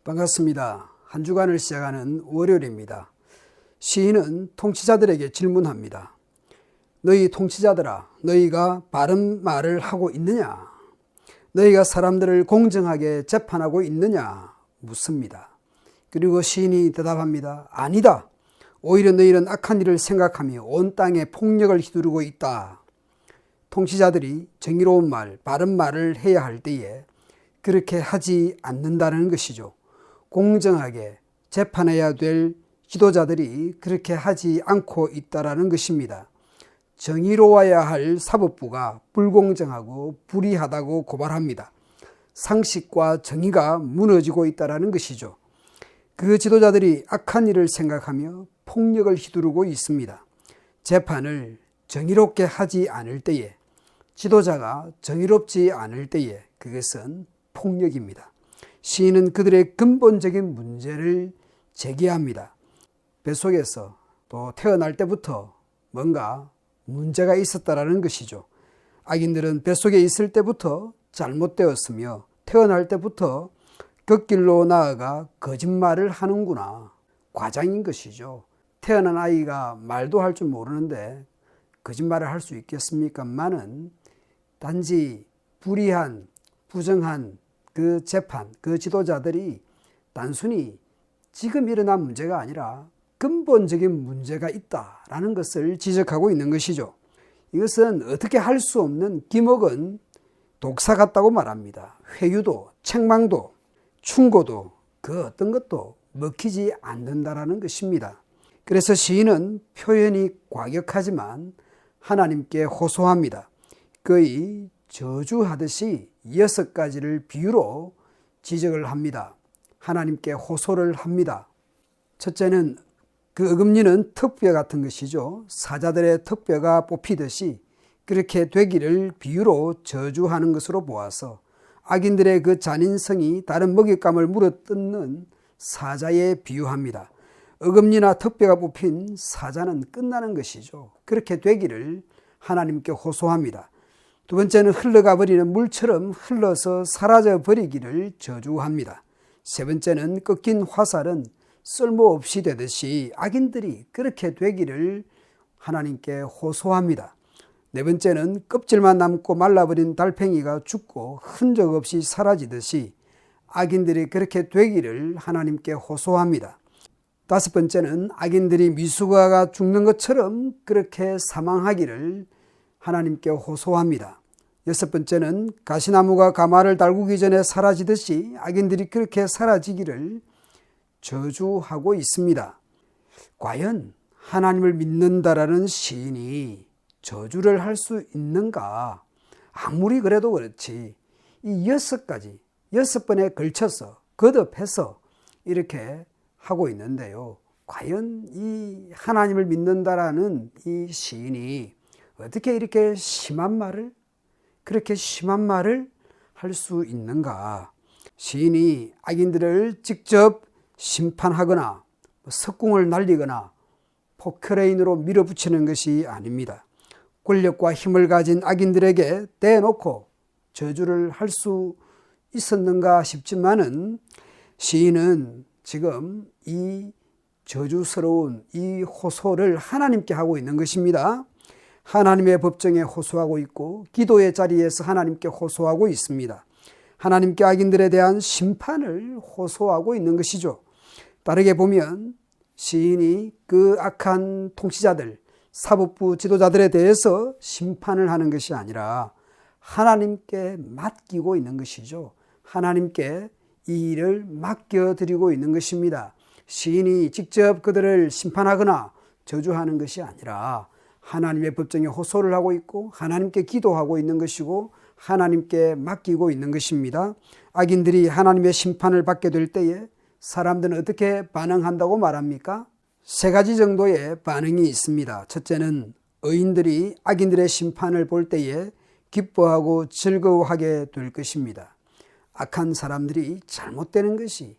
반갑습니다. 한 주간을 시작하는 월요일입니다. 시인은 통치자들에게 질문합니다. 너희 통치자들아, 너희가 바른 말을 하고 있느냐? 너희가 사람들을 공정하게 재판하고 있느냐? 묻습니다. 그리고 시인이 대답합니다. 아니다. 오히려 너희는 악한 일을 생각하며 온 땅에 폭력을 휘두르고 있다. 통치자들이 정의로운 말, 바른 말을 해야 할 때에 그렇게 하지 않는다는 것이죠. 공정하게 재판해야 될 지도자들이 그렇게 하지 않고 있다는 것입니다. 정의로워야 할 사법부가 불공정하고 불의하다고 고발합니다. 상식과 정의가 무너지고 있다는 것이죠. 그 지도자들이 악한 일을 생각하며 폭력을 휘두르고 있습니다. 재판을 정의롭게 하지 않을 때에, 지도자가 정의롭지 않을 때에 그것은 폭력입니다. 시인은 그들의 근본적인 문제를 제기합니다. 뱃속에서 또 태어날 때부터 뭔가 문제가 있었다라는 것이죠. 악인들은 뱃속에 있을 때부터 잘못되었으며 태어날 때부터 그 길로 나아가 거짓말을 하는구나. 과장인 것이죠. 태어난 아이가 말도 할 줄 모르는데 거짓말을 할 수 있겠습니까마는 단지 불의한, 부정한 그 재판, 그 지도자들이 단순히 지금 일어난 문제가 아니라 근본적인 문제가 있다라는 것을 지적하고 있는 것이죠. 이것은 어떻게 할 수 없는 기먹은 독사 같다고 말합니다. 회유도, 책망도, 충고도 그 어떤 것도 먹히지 않는다라는 것입니다. 그래서 시인은 표현이 과격하지만 하나님께 호소합니다. 거의 저주하듯이 6가지를 비유로 지적을 합니다. 하나님께 호소를 합니다. 첫째는 그 어금니는 턱뼈 같은 것이죠. 사자들의 턱뼈가 뽑히듯이 그렇게 되기를 비유로 저주하는 것으로 보아서 악인들의 그 잔인성이 다른 먹잇감을 물어뜯는 사자에 비유합니다. 어금니나 턱뼈가 뽑힌 사자는 끝나는 것이죠. 그렇게 되기를 하나님께 호소합니다. 두 번째는 흘러가 버리는 물처럼 흘러서 사라져 버리기를 저주합니다. 세 번째는 꺾인 화살은 쓸모없이 되듯이 악인들이 그렇게 되기를 하나님께 호소합니다. 네 번째는 껍질만 남고 말라버린 달팽이가 죽고 흔적 없이 사라지듯이 악인들이 그렇게 되기를 하나님께 호소합니다. 다섯 번째는 악인들이 미숙아가 죽는 것처럼 그렇게 사망하기를 하나님께 호소합니다. 여섯 번째는 가시나무가 가마를 달구기 전에 사라지듯이 악인들이 그렇게 사라지기를 저주하고 있습니다. 과연 하나님을 믿는다라는 시인이 저주를 할 수 있는가? 아무리 그래도 그렇지 이 6가지, 6번에 걸쳐서 거듭해서 이렇게 하고 있는데요. 과연 이 하나님을 믿는다라는 이 시인이 어떻게 이렇게 심한 말을, 그렇게 심한 말을 할 수 있는가? 시인이 악인들을 직접 심판하거나 석궁을 날리거나 포크레인으로 밀어붙이는 것이 아닙니다. 권력과 힘을 가진 악인들에게 대놓고 저주를 할 수 있었는가 싶지만은 시인은 지금 이 저주스러운 이 호소를 하나님께 하고 있는 것입니다. 하나님의 법정에 호소하고 있고 기도의 자리에서 하나님께 호소하고 있습니다. 하나님께 악인들에 대한 심판을 호소하고 있는 것이죠. 다르게 보면 시인이 그 악한 통치자들, 사법부 지도자들에 대해서 심판을 하는 것이 아니라 하나님께 맡기고 있는 것이죠. 하나님께 이 일을 맡겨드리고 있는 것입니다. 시인이 직접 그들을 심판하거나 저주하는 것이 아니라 하나님의 법정에 호소를 하고 있고 하나님께 기도하고 있는 것이고 하나님께 맡기고 있는 것입니다. 악인들이 하나님의 심판을 받게 될 때에 사람들은 어떻게 반응한다고 말합니까? 3가지 정도의 반응이 있습니다. 첫째는 의인들이 악인들의 심판을 볼 때에 기뻐하고 즐거워하게 될 것입니다. 악한 사람들이 잘못되는 것이,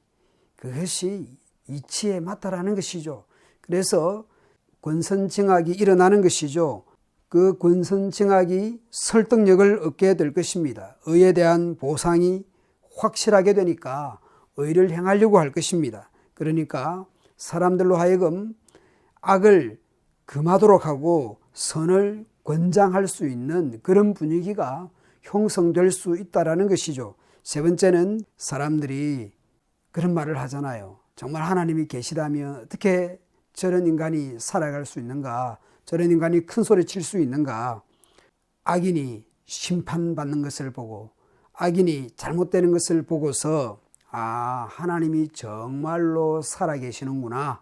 그것이 이치에 맞다라는 것이죠. 그래서 권선징악이 일어나는 것이죠. 그 권선징악이 설득력을 얻게 될 것입니다. 의에 대한 보상이 확실하게 되니까 의를 행하려고 할 것입니다. 그러니까 사람들로 하여금 악을 금하도록 하고 선을 권장할 수 있는 그런 분위기가 형성될 수 있다는 것이죠. 세 번째는 사람들이 그런 말을 하잖아요. 정말 하나님이 계시다면 어떻게 저런 인간이 살아갈 수 있는가? 저런 인간이 큰 소리 칠 수 있는가? 악인이 심판받는 것을 보고 악인이 잘못되는 것을 보고서 하나님이 정말로 살아계시는구나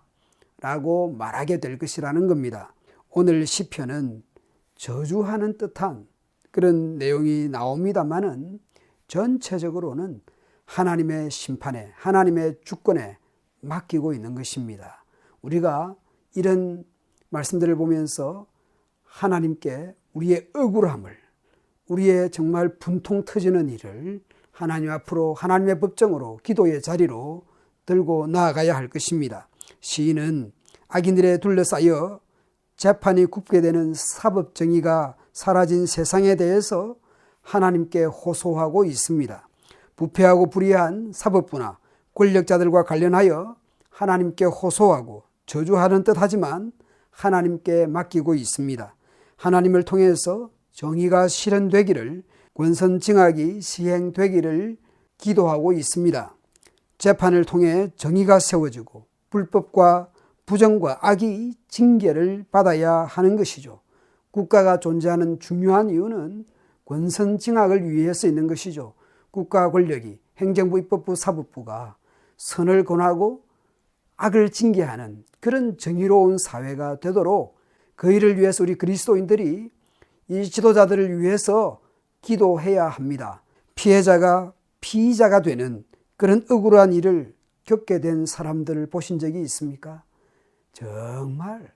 라고 말하게 될 것이라는 겁니다. 오늘 시편은 저주하는 듯한 그런 내용이 나옵니다만은 전체적으로는 하나님의 심판에, 하나님의 주권에 맡기고 있는 것입니다. 우리가 이런 말씀들을 보면서 하나님께 우리의 억울함을, 우리의 정말 분통 터지는 일을 하나님 앞으로 하나님의 법정으로 기도의 자리로 들고 나아가야 할 것입니다. 시인은 악인들에 둘러싸여 재판이 굽게 되는 사법 정의가 사라진 세상에 대해서 하나님께 호소하고 있습니다. 부패하고 불의한 사법부나 권력자들과 관련하여 하나님께 호소하고 저주하는 듯 하지만 하나님께 맡기고 있습니다. 하나님을 통해서 정의가 실현되기를, 권선징악이 시행되기를 기도하고 있습니다. 재판을 통해 정의가 세워지고 불법과 부정과 악이 징계를 받아야 하는 것이죠. 국가가 존재하는 중요한 이유는 권선징악을 위해서 있는 것이죠. 국가 권력이 행정부, 입법부, 사법부가 선을 권하고 악을 징계하는 그런 정의로운 사회가 되도록 그 일을 위해서 우리 그리스도인들이 이 지도자들을 위해서 기도해야 합니다. 피해자가 피의자가 되는 그런 억울한 일을 겪게 된 사람들을 보신 적이 있습니까? 정말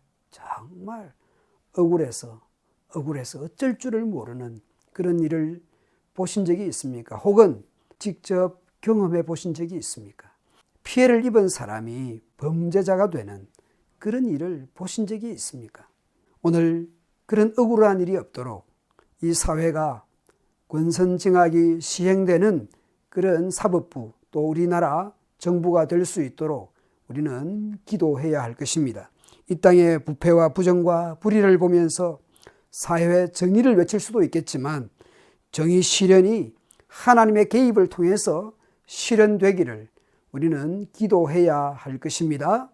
억울해서 어쩔 줄을 모르는 그런 일을 보신 적이 있습니까? 혹은 직접 경험해 보신 적이 있습니까? 피해를 입은 사람이 범죄자가 되는 그런 일을 보신 적이 있습니까? 오늘 그런 억울한 일이 없도록 이 사회가 권선징악이 시행되는 그런 사법부 또 우리나라 정부가 될 수 있도록 우리는 기도해야 할 것입니다. 이 땅의 부패와 부정과 불의를 보면서 사회 정의를 외칠 수도 있겠지만 정의 실현이 하나님의 개입을 통해서 실현되기를 우리는 기도해야 할 것입니다.